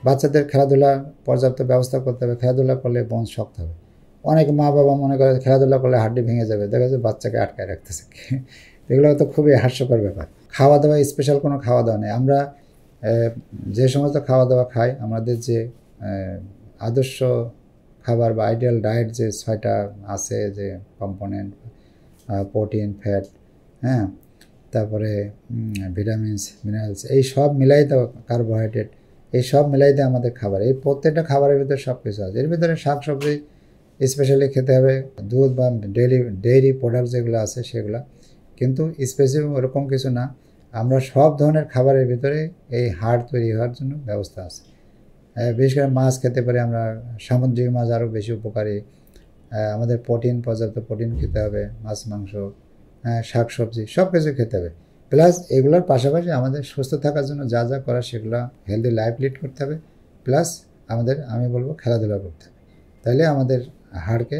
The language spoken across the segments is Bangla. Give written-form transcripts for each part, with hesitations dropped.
বাচ্চাদের খেলাধুলা পর্যাপ্ত ব্যবস্থা করতে হবে, খেলাধুলা করলে বোন শক্ত হবে। অনেক মা বাবা মনে করে খেলাধুলা করলে হাড্ডি ভেঙে যাবে, দেখা যাচ্ছে বাচ্চাকে আটকায় রাখতেছে। এগুলো তো খুবই হাস্যকর ব্যাপার। খাওয়া দাওয়া স্পেশাল কোনো খাওয়া দাওয়া নেই। আমরা যে সমস্ত খাওয়া দাওয়া খাই, আমাদের যে আদর্শ খাবার বা আইডিয়াল ডায়েট যে 6টা আছে, যে কম্পোনেন্ট, প্রোটিন, ফ্যাট, হ্যাঁ, তারপরে ভিটামিনস, মিনারেলস, এই সব মিলাই তো, কার্বোহাইড্রেট, এই সব মিলাই দেয় আমাদের খাবার। এই প্রত্যেকটা খাবারের ভিতরে সব কিছু আছে। এর ভিতরে শাকসবজি স্পেশালি খেতে হবে, দুধ বা ডেইরি প্রোডাক্ট যেগুলো আছে সেগুলো, কিন্তু স্পেসিফিক ওরকম কিছু না। আমরা সব ধরনের খাবারের ভিতরে এই হাড় তৈরি হওয়ার জন্য ব্যবস্থা আছে। বিশেষ করে মাছ খেতে পারি আমরা, সামুদ্রিক মাছ আরও বেশি উপকারী। আমাদের প্রোটিন, পর্যাপ্ত প্রোটিন খেতে হবে, মাছ মাংস, শাক সবজি সব কিছু খেতে হবে। প্লাস এগুলোর পাশাপাশি আমাদের সুস্থ থাকার জন্য যা যা করা সেগুলো, হেলদি লাইফ লিড করতে হবে। প্লাস আমাদের, আমি বলবো, খেলাধুলা করতে হবে। তাহলে আমাদের হাড়কে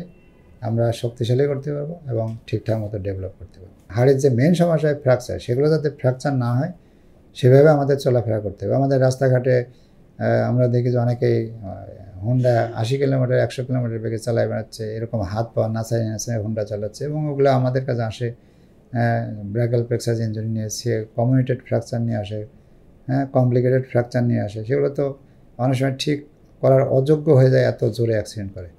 আমরা শক্তিশালী করতে পারবো এবং ঠিকঠাক মতো ডেভেলপ করতে পারবো। হাড়ের যে মেন সমস্যা হয় ফ্র্যাকচার, সেগুলো যাতে ফ্র্যাকচার না হয় সেভাবে আমাদের চলাফেরা করতে হবে। আমাদের রাস্তাঘাটে আমরা দেখি যে অনেকেই হুন্ডা 80 কিলোমিটার 100 কিলোমিটার বেগে চালায় বেড়াচ্ছে, এরকম হাত পা নাচায় নাচায় হুন্ডা চালাচ্ছে, এবং ওগুলো আমাদের কাছে আসে ব্র্যাকাল প্লেক্সাস ইঞ্জুরি নিয়ে, সে কমিউনিটেড ফ্র্যাকচার নিয়ে আসে, কমপ্লিকেটেড ফ্র্যাকচার নিয়ে আসে। সেগুলো তো অনেক সময় ঠিক করার অযোগ্য হয়ে যায়, এত জোরে অ্যাক্সিডেন্ট করে।